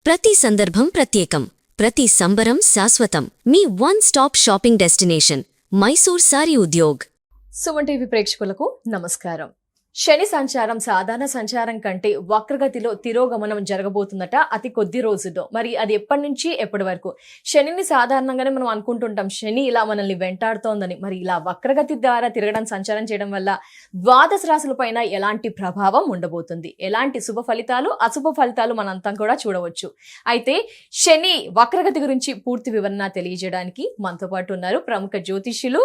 ప్రతి సందర్భం ప్రత్యేకం, ప్రతి సంబరం శాశ్వతం. మీ one stop shopping destination Mysore Saree Udyog. Suman TV ప్రేక్షకులకు నమస్కారం. శని సంచారం సాధారణ సంచారం కంటే వక్రగతిలో తిరోగమనం జరగబోతుందట అతి కొద్ది రోజుల్లో. మరి అది ఎప్పటి నుంచి ఎప్పటి వరకు? శనిని సాధారణంగానే మనం అనుకుంటుంటాం శని ఇలా మనల్ని వెంటాడుతోందని. మరి ఇలా వక్రగతి ద్వారా తిరగడం, సంచారం చేయడం వల్ల ద్వాదశ రాశుల పైన ఎలాంటి ప్రభావం ఉండబోతుంది, ఎలాంటి శుభ ఫలితాలు అశుభ ఫలితాలు మనంతా కూడా చూడవచ్చు. అయితే శని వక్రగతి గురించి పూర్తి వివరణ తెలియజేయడానికి మనతో పాటు ఉన్నారు ప్రముఖ జ్యోతిష్యులు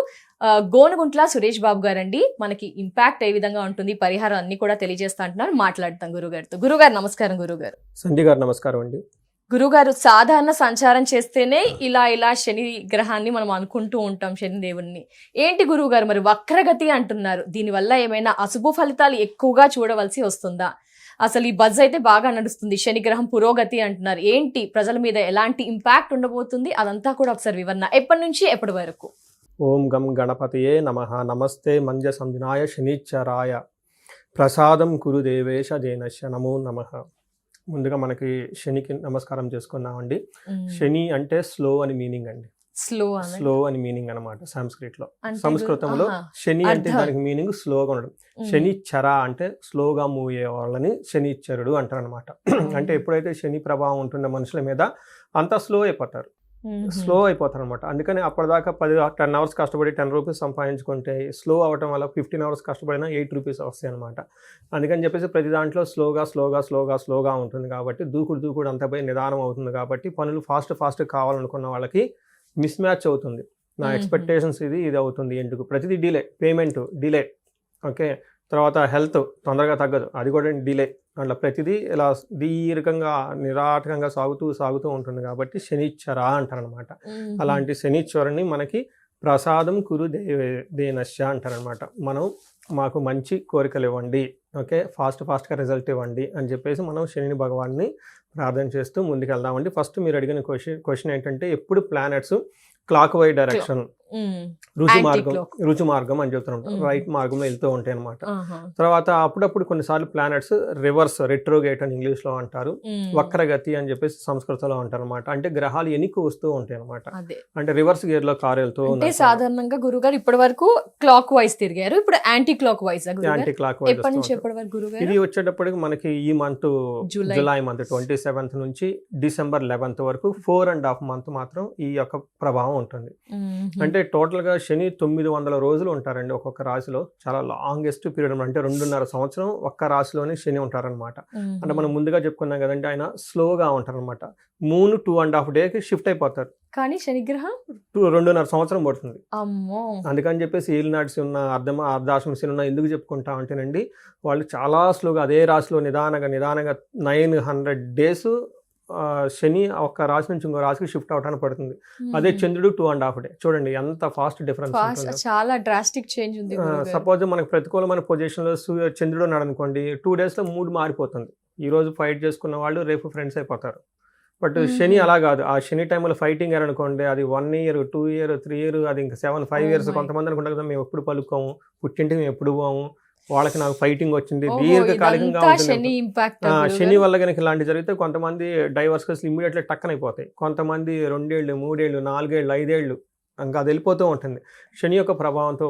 గోనుగుంట్ల సురేష్ బాబు గారండి. మనకి ఇంపాక్ట్ ఏ విధంగా ఉంటుంది, పరిహారం అన్ని కూడా తెలియజేస్తా అంటున్నారు. మాట్లాడతాం గురుగారితో. గురుగారు నమస్కారం. గురుగారు సంధ్య గారు నమస్కారం అండి. గురుగారు, సాధారణ సంచారం చేస్తేనే ఇలా శని గ్రహాన్ని మనం అనుకుంటూ ఉంటాం, శని దేవుణ్ణి. ఏంటి గురువు గారు మరి వక్రగతి అంటున్నారు, దీనివల్ల ఏమైనా అశుభ ఫలితాలు ఎక్కువగా చూడవలసి వస్తుందా? అసలు ఈ బజ్ అయితే బాగా నడుస్తుంది, శని గ్రహం పురోగతి అంటున్నారు. ఏంటి ప్రజల మీద ఎలాంటి ఇంపాక్ట్ ఉండబోతుంది, అదంతా కూడా ఒకసారి వివరణ ఎప్పటి నుంచి ఎప్పటి వరకు? ఓం గం గణపతయే నమః. నమస్తే మంజ సంజనాయ శనిచ్చరాయ ప్రసాదం కురు దేవేశ జైనశ్య నమో నమః. ముందుగా మనకి శనికి నమస్కారం చేసుకున్నామండి. శని అంటే స్లో అని మీనింగ్ అండి. స్లో అని మీనింగ్ అనమాట సంస్కృతంలో. శని అంటే దానికి మీనింగ్ స్లోగా ఉండడం. శనిచ్చర అంటే స్లోగా మూవ్ అయ్యే వాళ్ళని శనిచ్చరుడు అంటారు అనమాట. అంటే ఎప్పుడైతే శని ప్రభావం ఉంటుందో మనుషుల మీద అంతా స్లో అయిపోతారు అనమాట. అందుకని అప్పటిదాకా 10 అవర్స్ కష్టపడి 10 రూపీస్ సంపాదించుకుంటే స్లో అవటం వల్ల 15 అవర్స్ కష్టపడినా 8 రూపీస్ వస్తాయి అనమాట. అందుకని చెప్పేసి ప్రతి దాంట్లో స్లోగా ఉంటుంది కాబట్టి దూకుడు అంతా పోయి నిదానం అవుతుంది కాబట్టి పనులు ఫాస్ట్ కావాలనుకున్న వాళ్ళకి మిస్ మ్యాచ్ అవుతుంది. నా ఎక్స్పెక్టేషన్స్ ఇది అవుతుంది, ఎందుకు ప్రతిదీ డిలే, పేమెంట్ డిలే, ఓకే, తర్వాత హెల్త్ తొందరగా తగ్గదు, అది కూడా డిలే. అట్లా ప్రతిదీ ఇలా దీర్ఘంగా నిరాటకంగా సాగుతూ ఉంటుంది కాబట్టి శనిచ్చర అంటారనమాట. అలాంటి శనిచ్చరని మనకి ప్రసాదం కురు దేనశ్య అంటారనమాట. మాకు మంచి కోరికలు ఇవ్వండి, ఓకే, ఫాస్ట్గా రిజల్ట్ ఇవ్వండి అని చెప్పేసి మనం శని భగవాన్ని ప్రార్థన చేస్తూ ముందుకు వెళ్దామండి. ఫస్ట్ మీరు అడిగిన క్వశ్చన్ ఏంటంటే ఎప్పుడు ప్లానెట్స్ క్లాక్ వై డైరెక్షన్, రుచి మార్గం అని చెప్తుంటాం, రైట్ మార్గంలో వెళ్తూ ఉంటాయి అనమాట. తర్వాత అప్పుడప్పుడు కొన్నిసార్లు ప్లానెట్స్ రివర్స్, రెట్రోగేట్ అని ఇంగ్లీష్ లో అంటారు, వక్రగతి అని చెప్పేసి సంస్కృతంలో అంటారు అనమాట. అంటే గ్రహాలు ఎన్నిక వస్తూ ఉంటాయి అనమాట. అంటే రివర్స్ గేర్ లో కారు వెళ్తూ ఉంటాయి. సాధారణంగా గురుగారు ఇప్పటి వరకు క్లాక్ వైజ్ తిరిగారు, ఇప్పుడు యాంటీ క్లాక్ వైజ్. ఇది వచ్చేటప్పటికి మనకి ఈ మంత్ జూలై మంత్ 27th నుంచి డిసెంబర్ 11th వరకు 4.5 months మాత్రం ఈ యొక్క ప్రభావం ఉంటుంది. అంటే టోటల్ గా శని 900 రోజులు ఉంటారండి ఒక్కొక్క రాశిలో. చాలా లాంగెస్ట్ పీరియడ్, అంటే 2.5 సంవత్సరం ఒక్క రాశిలోనే శని ఉంటారనమాట. అంటే మనం ముందుగా చెప్పుకున్నాం కదండి, ఆయన స్లోగా ఉంటారనమాట. మూన్ 2.5 days షిఫ్ట్ అయిపోతారు, కానీ శనిగ్రహం 2.5 సంవత్సరం పడుతుంది. అందుకని చెప్పేసి ఏలినాటి ఉన్న అర్ధాశ్రమ శని ఉన్న ఎందుకు చెప్పుకుంటా అంటేనండి, వాళ్ళు చాలా స్లోగా అదే రాశిలో నిదానంగా 900 days శని ఒక రాశి నుంచి ఇంకో రాశికి షిఫ్ట్ అవడానికి పడుతుంది. అదే చంద్రుడు 2.5 days. చూడండి ఎంత ఫాస్ట్ డిఫరెన్స్, చాలా డ్రాస్టిక్ చేంజ్ ఉంది. సపోజ్ మనకు ప్రతికూలమైన పొజిషన్ లో చంద్రుడు ఉన్నాడు అనుకోండి, 2 days లో మూడ్ మారిపోతుంది. ఈ రోజు ఫైట్ చేసుకున్న వాళ్ళు రేపు ఫ్రెండ్స్ అయిపోతారు. బట్ శని అలా కాదు. ఆ శని టైంలో ఫైటింగ్ అనుకోండి, అది 1 year 2 years 3 years, అది ఇంకా 7-5 years. కొంతమంది అనుకుంటారు కదా మేము ఎప్పుడు పలుకోము, పుట్టింటికి మేము ఎప్పుడు పోము, వాళ్ళకి నాకు ఫైటింగ్ వచ్చింది, దీర్ఘకాలికంగా ఉంటుంది. శని వల్ల కనుక ఇలాంటి జరిగితే కొంతమంది డైవర్స్ కేసులు ఇమ్మీడియట్లీ టక్కన అయిపోతాయి. కొంతమంది 2 years 3 years 4 years 5 years ఇంకా అది వెళ్ళిపోతూ ఉంటుంది. శని యొక్క ప్రభావంతో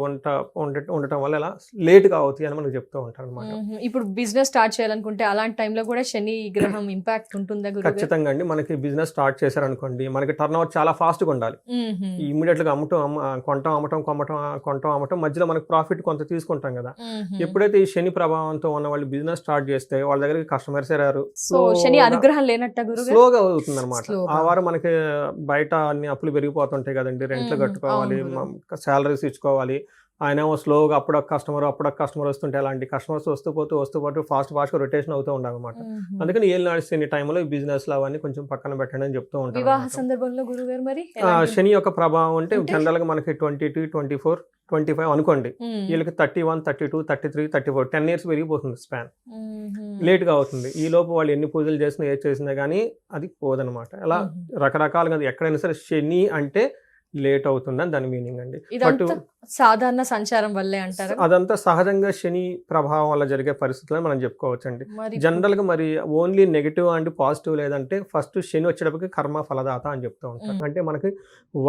ఉండటం వల్ల ఇలా లేట్గా అవుతాయి అని మనకు చెప్తూ ఉంటారు అనమాట. ఇప్పుడు బిజినెస్ స్టార్ట్ చేయాలనుకుంటే అలాంటి టైంలో కూడా శని గ్రహం ఇంపాక్ట్ ఉంటుందా? ఖచ్చితంగా అండి. మనకి బిజినెస్ స్టార్ట్ చేశారనుకోండి, మనకి టర్న్ ఓవర్ చాలా ఫాస్ట్గా ఉండాలి. ఇమ్మీడియట్గా కొంటాం అమ్మటం మధ్యలో మనకి ప్రాఫిట్ కొంత తీసుకుంటాం కదా. ఎప్పుడైతే ఈ శని ప్రభావంతో ఉన్న వాళ్ళు బిజినెస్ స్టార్ట్ చేస్తే వాళ్ళ దగ్గరికి కస్టమర్స్ రారు, శని అనుగ్రహం లేనట్టు స్లోగా అవుతుంది అనమాట. ఆ వారం మనకి బయట అన్ని అప్పులు పెరిగిపోతుంటాయి కదండి, రెంట్లు కట్టుకోవాలి, శాలరీస్ ఇచ్చుకోవాలి. ఆయన ఏమో స్లోగా అప్పుడొక కస్టమర్ వస్తుంటే అలాంటి కస్టమర్స్ వస్తూ పాటు ఫాస్ట్గా రొటేషన్ అవుతూ ఉండాలన్నమాట. అందుకని ఏళ్ళు నడిచిన టైంలో ఈ బిజినెస్ లో అవన్నీ కొంచెం పక్కన పెట్టండి అని చెప్తూ ఉంటారు. వివాహ సందర్భంలో గురుగారు మరి శని యొక్క ప్రభావం అంటే జనరల్ గా మనకి 22, 24, 25 అనుకోండి, వీళ్ళకి 31, 32, 33, 34 10 years పెరిగిపోతుంది స్పాన్. లేట్ గా అవుతుంది. ఈ లోపు వాళ్ళు ఎన్ని పూజలు చేసినా ఏది చేసినా కానీ అది పోదనమాట. అలా రకరకాలుగా ఎక్కడైనా సరే శని అంటే లేట్ అవుతుందని దాని మీనింగ్ అండి. బట్ ఇదంతా సాధారణ సంచారం వల్లే అంటారా? అదంతా సహజంగా శని ప్రభావం వల్ల జరిగే పరిస్థితులని మనం చెప్పుకోవచ్చండి. మరి జనరల్గా మరి ఓన్లీ నెగిటివ్ అండ్ పాజిటివ్ లేదంటే ఫస్ట్ శని వచ్చేటప్పటికి కర్మ ఫలదాత అని చెప్తూ ఉంటారు. అంటే మనకి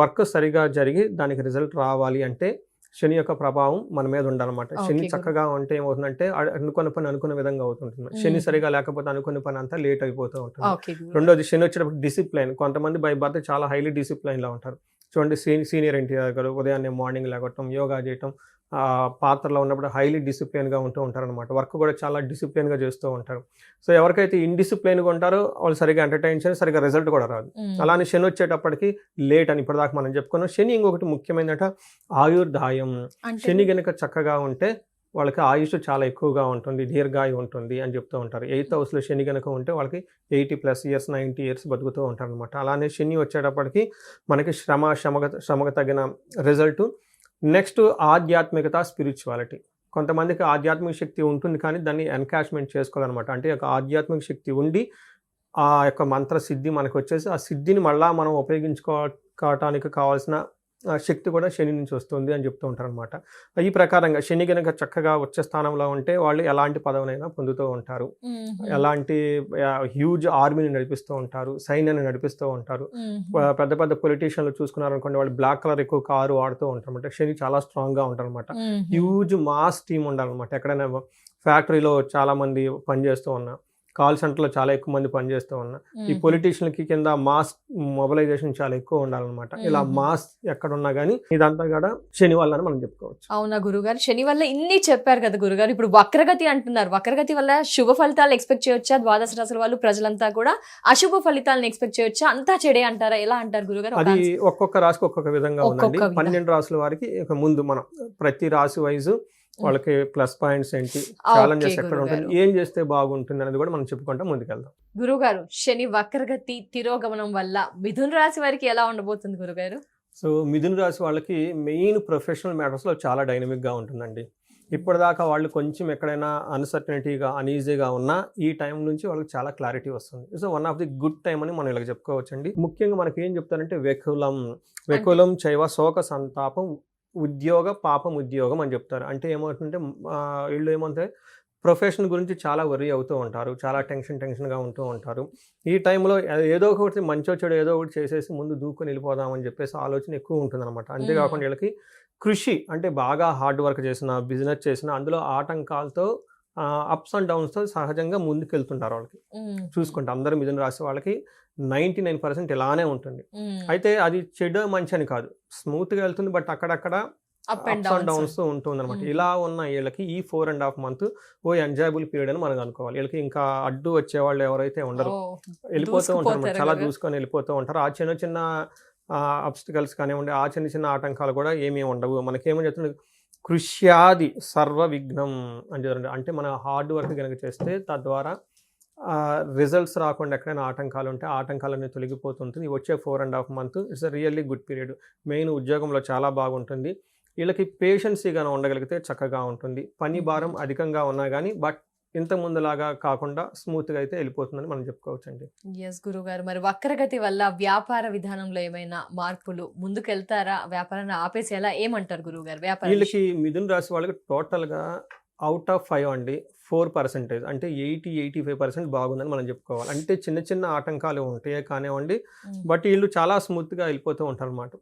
వర్క్ సరిగా జరిగి దానికి రిజల్ట్ రావాలి అంటే శని యొక్క ప్రభావం మన మీద ఉండాలన్నమాట. శని ఓకే, చక్కగా ఉంటే ఏమవుతుందంటే అనుకున్న పని అనుకున్న విధంగా అవుతుంటుంది. శని సరిగా లేకపోతే అనుకున్న పని అంతా లేట్ అయిపోతూ ఉంటుంది. ఓకే గురుగారు. రెండోది శని వచ్చేటప్పుడు డిసిప్లైన్. కొంతమంది బై బర్త్ చాలా హైలీ డిసిప్లైన్లో ఉంటారు. చూడండి సీనియర్ ఎన్టీఆర్ గారు ఉదయాన్నే మార్నింగ్ లేగటం, యోగా చేయటం, పాత్రలో ఉన్నప్పుడు హైలీ డిసిప్లైన్గా ఉంటూ ఉంటారనమాట. వర్క్ కూడా చాలా డిసిప్లైన్గా చేస్తూ ఉంటారు. సో ఎవరికైతే ఇండిసిప్లైన్గా ఉంటారో వాళ్ళు సరిగా ఎంటర్టైన్ చేసి సరిగా రిజల్ట్ కూడా రాదు. అలానే శని వచ్చేటప్పటికి లేట్ అని ఇప్పటిదాకా మనం చెప్పుకున్నాం. శని ఇంకొకటి ముఖ్యమైనట ఆయుర్దాయం. అంటే శని గనుక చక్కగా ఉంటే వాళ్ళకి ఆయుష్ చాలా ఎక్కువగా ఉంటుంది, దీర్ఘాయు ఉంటుంది అని చెప్తూ ఉంటారు. 8th హౌస్లో శని కనుక ఉంటే వాళ్ళకి 80+ ఇయర్స్ 90 ఇయర్స్ బతుకుతూ ఉంటారు అనమాట. అలానే శని వచ్చేటప్పటికి మనకి శ్రమకు తగిన రిజల్ట్. నెక్స్ట్ ఆధ్యాత్మికత, స్పిరిచువాలిటీ. కొంతమందికి ఆధ్యాత్మిక శక్తి ఉంటుంది కానీ దాన్ని ఎన్కాష్మెంట్ చేసుకోవాలన్నమాట. అంటే ఒక ఆధ్యాత్మిక శక్తి ఉండి ఆ యొక్క మంత్ర సిద్ధి మనకు వచ్చేసి ఆ సిద్ధిని మళ్ళా మనం ఉపయోగించుకోవటానికి కావాల్సిన శక్తి కూడా శని నుంచి వస్తుంది అని చెప్తూ ఉంటారు అనమాట. ఈ ప్రకారంగా శని కనుక చక్కగా వచ్చే స్థానంలో ఉంటే వాళ్ళు ఎలాంటి పదవినైనా పొందుతూ ఉంటారు. ఎలాంటి హ్యూజ్ ఆర్మీని నడిపిస్తూ ఉంటారు, సైన్యాన్ని నడిపిస్తూ ఉంటారు. పెద్ద పెద్ద పొలిటీషియన్లు చూసుకున్నారనుకోండి, వాళ్ళు బ్లాక్ కలర్ ఎక్కువ కారు వాడుతూ ఉంటారు అనమాట. శని చాలా స్ట్రాంగ్గా ఉంటారు అనమాట. హ్యూజ్ మాస్ టీమ్ ఉండాలన్నమాట. ఎక్కడైనా ఫ్యాక్టరీలో చాలా మంది పనిచేస్తూ ఉన్నా, కాల్ సెంటర్లో చాలా ఎక్కువ మంది పనిచేస్తూ ఉన్నా, ఈ పొలిటీషియన్కి కింద మాస్ మొబిలైజేషన్ చాలా ఎక్కువ ఉండాలన్నమాట. ఇలా మాస్ ఎక్కడున్నా కానీ ఇదంతా కూడా శని వల్ల మనం చెప్పుకోవచ్చు. అవునా గురుగారు, శని వల్ల ఇన్ని చెప్పారు కదా గురుగారు. ఇప్పుడు వక్రగతి అంటున్నారు. వక్రగతి వల్ల శుభ ఫలితాలు ఎక్స్పెక్ట్ చేయొచ్చా? ద్వాదశ రాశుల వాళ్ళు ప్రజలంతా కూడా అశుభ ఫలితాలను ఎక్స్పెక్ట్ చేయొచ్చా? అంతా చెడే అంటారా? ఎలా అంటారు గురుగారు? అది ఒక్కొక్క రాశికి ఒక్కొక్క విధంగా ఉందండి. 12 రాశుల వారికి ఇక ముందు మనం ప్రతి రాశి వైజ్ వాళ్ళకి ప్లస్ పాయింట్స్ ఏంటి, ఛాలెంజెస్ ఎక్కడ ఉంటుంది, ఏం చేస్తే బాగుంటుంది అనేది కూడా మనం చెప్పుకుంటాం ముందుకెళ్దాం. గురుగారు, శని వక్రగతి తిరోగమనం వల్ల మిథున రాశి వారికి ఎలా ఉండబోతుంది గురుగారు? సో మిథున రాశి వాళ్ళకి మెయిన్ ప్రొఫెషనల్ మ్యాటర్స్లో చాలా డైనమిక్గా ఉంటుందండి. ఇప్పటిదాకా వాళ్ళు కొంచెం ఎక్కడైనా అన్సర్టనిటీగా అనీజీగా ఉన్నా ఈ టైం నుంచి వాళ్ళకి చాలా క్లారిటీ వస్తుంది. So one of the good time అని మనం ఇలా చెప్పుకోవచ్చండి. ముఖ్యంగా మనకి ఏం చెప్తారంటే వెకులం చైవ శోక సంతాపం ఉద్యోగ పాపం ఉద్యోగం అని చెప్తారు. అంటే ఏమవుతుందంటే వీళ్ళు ఏమంటే ప్రొఫెషన్ గురించి చాలా వరీ అవుతూ ఉంటారు, చాలా టెన్షన్గా ఉంటూ ఉంటారు. ఈ టైంలో ఏదో ఒకటి మంచో చెడు ఏదో ఒకటి చేసేసి ముందు దూకుని వెళ్ళిపోదామని చెప్పేసి ఆలోచన ఎక్కువ ఉంటుందన్నమాట. అంతేకాకుండా వీళ్ళకి కృషి అంటే బాగా హార్డ్ వర్క్ చేసిన, బిజినెస్ చేసిన, అందులో ఆటంకాలతో అప్స్ అండ్ డౌన్స్తో సహజంగా ముందుకెళ్తుంటారు. వాళ్ళకి చూసుకుంటే అందరూ మిథున రాశి వాళ్ళకి 99% ఇలానే ఉంటుంది. అయితే అది చెడు మంచి అని కాదు, స్మూత్గా వెళ్తుంది. బట్ అక్కడక్కడ అప్స్ అండ్ డౌన్స్ ఉంటుంది అనమాట. ఇలా ఉన్న వీళ్ళకి ఈ 4.5 months ఎంజాయబుల్ పీరియడ్ అని మనం అనుకోవాలి. వీళ్ళకి ఇంకా అడ్డు వచ్చేవాళ్ళు ఎవరైతే ఉండరు, వెళ్ళిపోతూ ఉంటారు, చాలా దూసుకొని వెళ్ళిపోతూ ఉంటారు. ఆ చిన్న చిన్న అబ్స్టికల్స్ కానివ్వండి, ఆ చిన్న చిన్న ఆటంకాలు కూడా ఏమీ ఉండవు. మనకేమని చెప్తుంది, కృష్యాది సర్వ విఘ్నం అని చెప్తారు. అంటే మన హార్డ్ వర్క్ కనుక చేస్తే తద్వారా రిజల్ట్స్ రాకుండా ఎక్కడైనా ఆటంకాలు ఉంటే ఆటంకాలన్నీ తొలగిపోతుంటుంది. వచ్చే 4.5 months it's a really good period. Main ఉద్యోగంలో చాలా బాగుంటుంది. వీళ్ళకి పేషెన్సీగా ఉండగలిగితే చక్కగా ఉంటుంది. పని భారం అధికంగా ఉన్నా కానీ బట్ ఇంత ముందులాగా కాకుండా స్మూత్గా అయితే వెళ్ళిపోతుందని మనం చెప్పుకోవచ్చండి. ఎస్ గురుగారు, మరి వక్రగతి వల్ల వ్యాపార విధానంలో ఏమైనా మార్పులు, ముందుకెళ్తారా? వ్యాపారాన్ని ఆపేసేలా ఏమంటారు గురుగారు? వీళ్ళకి మిథున రాశి వాళ్ళకి టోటల్గా అవుట్ ఆఫ్ 5 అండి 4%, అంటే 80-85% బాగుందని మనం చెప్పుకోవాలి. అంటే చిన్న చిన్న ఆటంకాలు ఉంటాయి కానివ్వండి, బట్ వీళ్ళు చాలా స్మూత్గా వెళ్ళిపోతూ ఉంటారు అనమాట.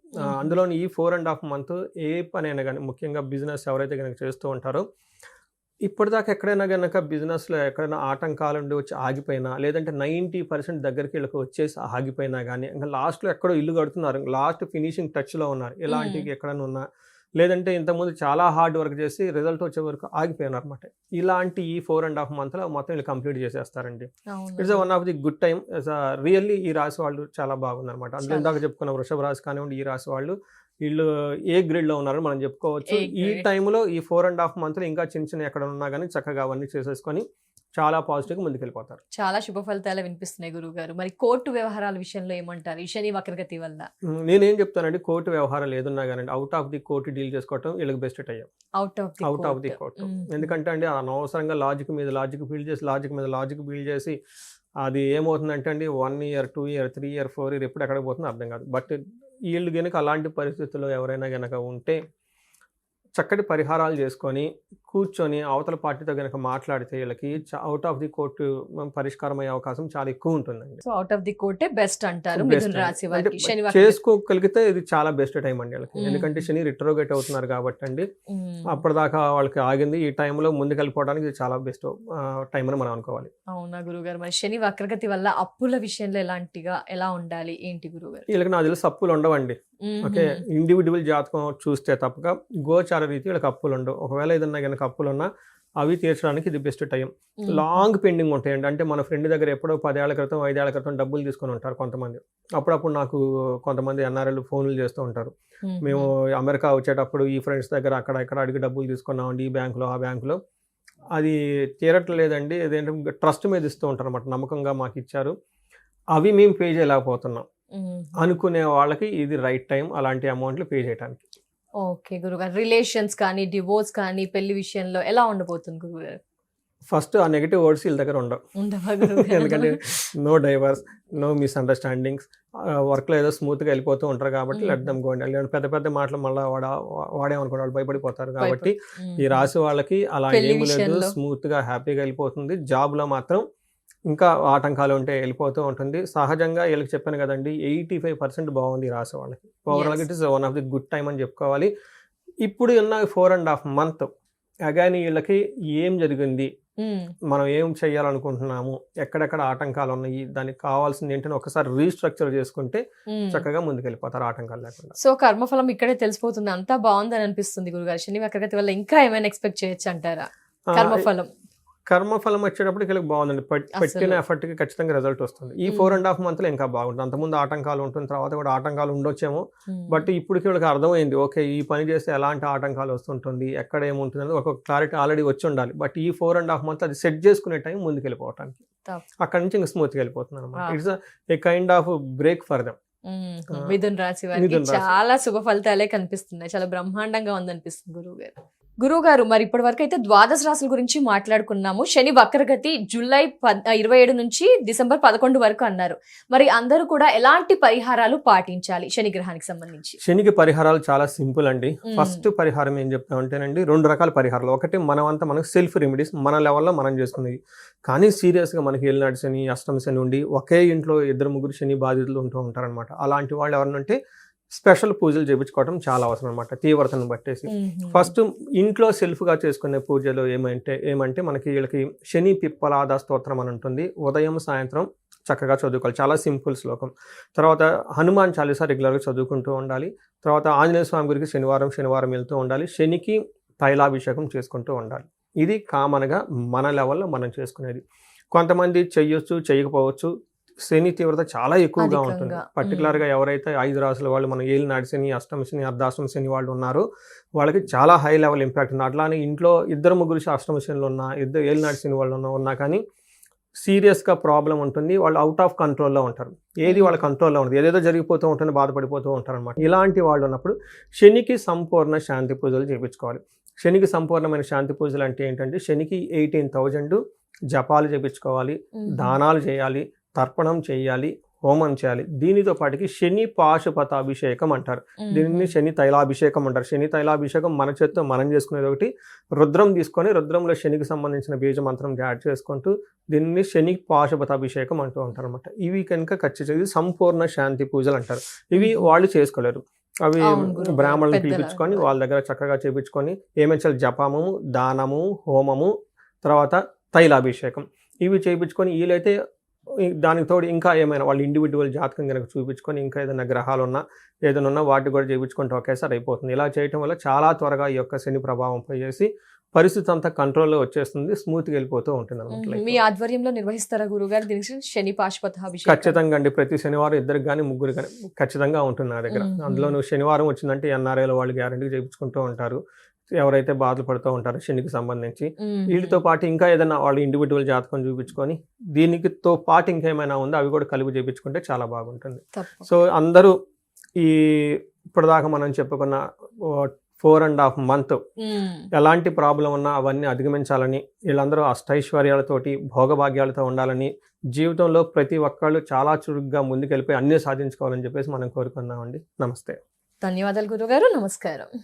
అందులోని ఈ 4.5 months ఏ పనైనా కానీ, ముఖ్యంగా బిజినెస్ ఎవరైతే కనుక చేస్తూ ఉంటారో, ఇప్పటిదాకా ఎక్కడైనా కనుక బిజినెస్లో ఎక్కడైనా ఆటంకాలు ఉండి వచ్చి ఆగిపోయినా, లేదంటే 90% దగ్గరికి వీళ్ళకి వచ్చేసి ఆగిపోయినా కానీ, ఇంకా లాస్ట్లో ఎక్కడో ఇల్లు కడుతున్నారు, లాస్ట్ ఫినిషింగ్ టచ్లో ఉన్నారు, ఇలాంటివి ఎక్కడైనా ఉన్నా, లేదంటే ఇంతకుముందు చాలా హార్డ్ వర్క్ చేసి రిజల్ట్ వచ్చే వరకు ఆగిపోయినారు అనమాట. ఇలాంటి ఈ 4.5 months మొత్తం వీళ్ళు కంప్లీట్ చేసేస్తారండి. It's one of the good time. Really ఈ రాశి వాళ్ళు చాలా బాగుందన్నమాట. అందులో ఇందాక చెప్పుకున్న వృషభ రాశి కానివ్వండి, ఈ రాశి వాళ్ళు వీళ్ళు ఏ గ్రేడ్లో ఉన్నారని మనం చెప్పుకోవచ్చు. ఈ టైంలో ఈ 4.5 months ఇంకా చిన్న చిన్న ఎక్కడ ఉన్నా కానీ చక్కగా అవన్నీ చేసేసుకొని చాలా పాజిటివ్గా ముందుకెళ్ళిపోతారు. చాలా శుభ ఫలితాలు వినిపిస్తున్నాయి గురుగారు. మరి కోర్టు వ్యవహారాల విషయంలో ఏమంటారు ఈ శని వక్రగతి వల్ల? నేనేం చెప్తానండి, కోర్టు వ్యవహారాలు ఏదున్నా కానీ out of the court deal చేసుకోవటం వీళ్ళకి బెస్ట్ అయ్యాం. అవుట్ ఆఫ్ ది కోర్టు ఎందుకంటే అండి అనవసరంగా లాజిక్ మీద లాజిక్ బిల్డ్ చేసి, లాజిక్ మీద లాజిక్ బిల్డ్ చేసి అది ఏమవుతుందంటే అండి 1 year 2 year 3 year 4 year ఎప్పుడు ఎక్కడికి పోతుందో అర్థం కాదు. బట్ వీళ్ళు గనుక అలాంటి పరిస్థితుల్లో ఎవరైనా గనక ఉంటే చక్కటి పరిహారాలు చేసుకొని కూర్చొని అవతల పార్టీతో గనక మాట్లాడితే వీళ్ళకి అవుట్ ఆఫ్ ది కోర్టు పరిష్కారం అయ్యే అవకాశం చాలా ఎక్కువ ఉంటుందండి. So out of the court best అంటారు Best మిథున అండి. రాశి అంటే వారికి శని చేసుకోగలిగితే ఇది చాలా బెస్ట్ టైం అండి వాళ్ళకి. మ్మ్. ఎందుకంటే శని రిట్రోగేట్ అవుతున్నారు కాబట్టి అండి అప్పటిదాకా వాళ్ళకి ఆగింది, ఈ టైంలో ముందుకెళ్ళిపోవడానికి ఇది చాలా బెస్ట్ టైం అని మనం అనుకోవాలి. అవునా గురుగారు, మరి శని వక్రగతి వల్ల అప్పుల విషయంలో ఎలా ఉండాలి ఏంటి గురుగారు? వీళ్ళకి నాకు తెలిసి అప్పులు ఉండవండి. ఓకే, ఇండివిజువల్ జాతకం చూస్తే తప్పక గోచార రీతి వీళ్ళకి అప్పులు ఉండవు. ఒకవేళ ఏదన్నా కనుక అప్పులు ఉన్నా అవి తీర్చడానికి ఇది బెస్ట్ టైం. లాంగ్ పెండింగ్ ఉంటాయండి. అంటే మన ఫ్రెండ్ దగ్గర ఎప్పుడో 10 ఏళ్ల క్రితం 5 ఏళ్ల క్రితం డబ్బులు తీసుకొని ఉంటారు కొంతమంది. అప్పుడప్పుడు నాకు కొంతమంది ఎన్ఆర్ఎల్ ఫోన్లు చేస్తూ ఉంటారు. మేము అమెరికా వచ్చేటప్పుడు ఈ ఫ్రెండ్స్ దగ్గర అక్కడ ఇక్కడ అడిగి డబ్బులు తీసుకున్నామండి, ఈ బ్యాంకులో ఆ బ్యాంకులో. అది తీరట్లేదండి. ఏదంటే ట్రస్ట్ మీద ఇస్తూ ఉంటారు అన్నమాట, నమ్మకంగా మాకు ఇచ్చారు, అవి మేము పే చేయలేకపోతున్నాం అనుకునే వాళ్ళకి ఇది రైట్ టైం అలాంటి అమౌంట్లు పే చేయడానికి. ఓకే గురుగారు, రిలేషన్స్ కానీ డివోర్స్ కానీ పెళ్లి విషయంలో ఎలా ఉండబోతుంది గురుగారు? ఫస్ట్ ఆ నెగిటివ్ వర్డ్స్ వీళ్ళ దగ్గర ఉండవు. ఉండవా గురుగారు? ఎందుకంటే నో డైవర్స్, నో మిస్అండర్స్టాండింగ్స్, వర్క్లో ఏదో స్మూత్గా వెళ్ళిపోతూ ఉంటారు కాబట్టి లెట్ దమ్ గో. పెద్ద పెద్ద మాటలు మళ్ళీ వాడేమనుకోండి, వాళ్ళు భయపడిపోతారు కాబట్టి ఈ రాశి వాళ్ళకి అలా పెళ్లి ఏమి లేదు, విషయంలో. స్మూత్గా హ్యాపీగా వెళ్ళిపోతుంది. జాబ్లో మాత్రం ఇంకా ఆటంకాలు ఉంటే వెళ్ళిపోతూ ఉంటుంది. సహజంగా వీళ్ళకి చెప్పాను కదండి, 85% బాగుంది ఈ రాశి వాళ్ళకి. ఓవరాల్గా it is one of the good time అని చెప్పుకోవాలి. ఇప్పుడు ఉన్న 4.5 months అగాని వీళ్ళకి ఏం జరిగింది, మనం ఏం చేయాలనుకుంటున్నాము, ఎక్కడెక్కడ ఆటంకాలు ఉన్నాయి, దానికి కావాల్సింది ఏంటని ఒకసారి రీస్ట్రక్చర్ చేసుకుంటే చక్కగా ముందుకెళ్ళిపోతారు ఆటంకాలు లేకుండా. సో కర్మఫలం ఇక్కడే తెలిసిపోతుంది, అంతా బాగుందని అనిపిస్తుంది గురుగారు. శని వక్రగతి వల్ల ఇంకా ఏమైనా ఎక్స్పెక్ట్ చేయొచ్చు అంటారా? కర్మఫలం కర్మఫలం వచ్చేటప్పటికి వీళ్ళకి బాగుందండి. పెట్టిన ఎఫర్ట్కి ఖచ్చితంగా రిజల్ట్ వస్తుంది. ఈ 4.5 months ఇంకా బాగుంటుంది. అంతకుముందు ఆటంకాలు ఉంటుంది, తర్వాత కూడా ఆటంకాలు ఉండొచ్చేమో, బట్ ఇప్పటికి వీళ్ళకి అర్థమైంది ఓకే ఈ పని చేస్తే ఎలాంటి ఆటంకాలు వస్తుంటుంది, ఎక్కడ ఏముంటుంది అనేది ఒక క్లారిటీ ఆల్రెడీ వచ్చి ఉండాలి. బట్ ఈ 4.5 months అది సెట్ చేసుకునే టైం ముందుకు వెళ్ళిపోవటానికి. అక్కడ నుంచి ఇంకా స్మూత్గా వెళ్ళిపోతుంది అనమాట. It's a kind of break for them. మిథున రాశి వారికి చాలా శుభ ఫలితాలే కనిపిస్తున్నాయి, చాలా బ్రహ్మాండంగా ఉందనిపిస్తుంది గురువుగారు. మరి ఇప్పటి వరకు అయితే ద్వాదశ రాశుల గురించి మాట్లాడుకున్నాము. శని వక్రగతి జూలై 27 నుంచి డిసెంబర్ 11 వరకు అన్నారు. మరి అందరూ కూడా ఎలాంటి పరిహారాలు పాటించాలి శని గ్రహానికి సంబంధించి? శనికి పరిహారాలు చాలా సింపుల్ అండి. ఫస్ట్ పరిహారం ఏం చెప్తామంటేనండి, 2 రకాల పరిహారాలు. ఒకటి మనకు సెల్ఫ్ రెమెడీస్, మన లెవెల్లో మనం చేసుకునేవి. కానీ సీరియస్గా మనకి ఏలినాటి శని, అష్టమ శని ఉండి ఒకే ఇంట్లో 2-3 శని బాధితులు ఉంటూ ఉంటారనమాట. అలాంటి వాళ్ళు ఎవరంటే స్పెషల్ పూజలు చేయించుకోవడం చాలా అవసరం అనమాట, తీవ్రతను బట్టేసి. ఫస్ట్ ఇంట్లో సెల్ఫ్గా చేసుకునే పూజలు ఏమంటే మనకి వీళ్ళకి శని పిప్పలాద స్తోత్రం అని ఉంటుంది. ఉదయం సాయంత్రం చక్కగా చదువుకోవాలి, చాలా సింపుల్ శ్లోకం. తర్వాత హనుమాన్ చాలీసా రెగ్యులర్గా చదువుకుంటూ ఉండాలి. తర్వాత ఆంజనేయ స్వామి గురికి శనివారం వెళ్తూ ఉండాలి. శనికి తైలాభిషేకం చేసుకుంటూ ఉండాలి. ఇది కామన్గా మన లెవెల్లో మనం చేసుకునేది. కొంతమంది చెయ్యొచ్చు, చేయకపోవచ్చు. శని తీవ్రత చాలా ఎక్కువగా ఉంటుంది. పర్టికులర్గా ఎవరైతే 5 రాసుల వాళ్ళు, మన ఏలినాటి శని, అష్టమ శని, అర్ధాష్టమ శని వాళ్ళు ఉన్నారో వాళ్ళకి చాలా హై లెవెల్ ఇంపాక్ట్ ఉంది. అట్లానే ఇంట్లో 2-3 అష్టమ శనులు ఉన్నా, ఏలినాటి శని వాళ్ళు ఉన్నా కానీ సీరియస్గా ప్రాబ్లం ఉంటుంది. వాళ్ళు అవుట్ ఆఫ్ కంట్రోల్లో ఉంటారు. ఏది వాళ్ళ కంట్రోల్లో ఉంటుంది, ఏదేదో జరిగిపోతూ ఉంటుంది, బాధపడిపోతూ ఉంటారు అనమాట. ఇలాంటి వాళ్ళు ఉన్నప్పుడు శనికి సంపూర్ణ శాంతి పూజలు చేయించుకోవాలి. శనికి సంపూర్ణమైన శాంతి పూజలు అంటే ఏంటంటే, శనికి 18,000 జపాలు చేయించుకోవాలి, దానాలు చేయాలి, తర్పణం చేయాలి, హోమం చేయాలి. దీనితో పాటుకి శని పాశుపతాభిషేకం అంటారు, దీనిని శని తైలాభిషేకం అంటారు. శని తైలాభిషేకం మన చేత్తో మనం చేసుకునేది ఒకటి. రుద్రం తీసుకొని రుద్రంలో శనికి సంబంధించిన బీజ మంత్రం యాడ్ చేసుకుంటూ దీనిని శని పాశుపతాభిషేకం అంటూ ఉంటారు అనమాట. ఇవి కనుక ఖచ్చితంగా సంపూర్ణ శాంతి పూజలు అంటారు. ఇవి వాళ్ళు చేసుకోలేరు. అవి బ్రాహ్మణులను పిలిపించుకొని వాళ్ళ దగ్గర చక్కగా చేయించుకొని ఏమేమి జపము, దానము, హోమము, తర్వాత తైలాభిషేకం ఇవి చేయించుకొని వీలైతే దానికి తోడు ఇంకా ఏమైనా వాళ్ళు ఇండివిజువల్ జాతకం కనుక చూపించుకొని ఇంకా ఏదైనా గ్రహాలు ఉన్నా ఏదైనా ఉన్నా వాటి కూడా చేయించుకుంటే ఒకేసారి అయిపోతుంది. ఇలా చేయటం వల్ల చాలా త్వరగా ఈ యొక్క శని ప్రభావం పోయేసి పరిస్థితి అంతా కంట్రోల్లో వచ్చేస్తుంది, స్మూత్గా వెళ్ళిపోతూ ఉంటుంది అనమాట. మీ ఆధ్వర్యంలో నిర్వహిస్తారా గురుగారు దీనికి శని పాశుపతాభిషేకం? ఖచ్చితంగా అండి. ప్రతి శనివారం 2 కానీ 3 కానీ ఖచ్చితంగా ఉంటుంది నా దగ్గర. అందులో నువ్వు శనివారం వచ్చిందంటే ఎన్ఆర్ఐలో వాళ్ళు గ్యారంటీ చేయించుకుంటూ ఉంటారు, ఎవరైతే బాధలు పడుతూ ఉంటారో శనికి సంబంధించి. వీటితో పాటు ఇంకా ఏదైనా వాళ్ళు ఇండివిజువల్ జాతకం చూపించుకొని దీనితో పాటు ఇంకేమైనా ఉందో అవి కూడా కలిపి చేయించుకుంటే చాలా బాగుంటుంది. సో అందరూ ఇప్పటిదాకా మనం చెప్పుకున్న 4.5 month ఎలాంటి ప్రాబ్లం ఉన్నా అవన్నీ అధిగమించాలని, వీళ్ళందరూ అష్టైశ్వర్యాలతోటి భోగభాగ్యాలతో ఉండాలని, జీవితంలో ప్రతి ఒక్కళ్ళు చాలా చురుగ్గా ముందుకెళ్ళిపోయి అన్నీ సాధించుకోవాలని చెప్పేసి మనం కోరుకుందామండి. నమస్తే. ధన్యవాదాలు గురుగారు. నమస్కారం.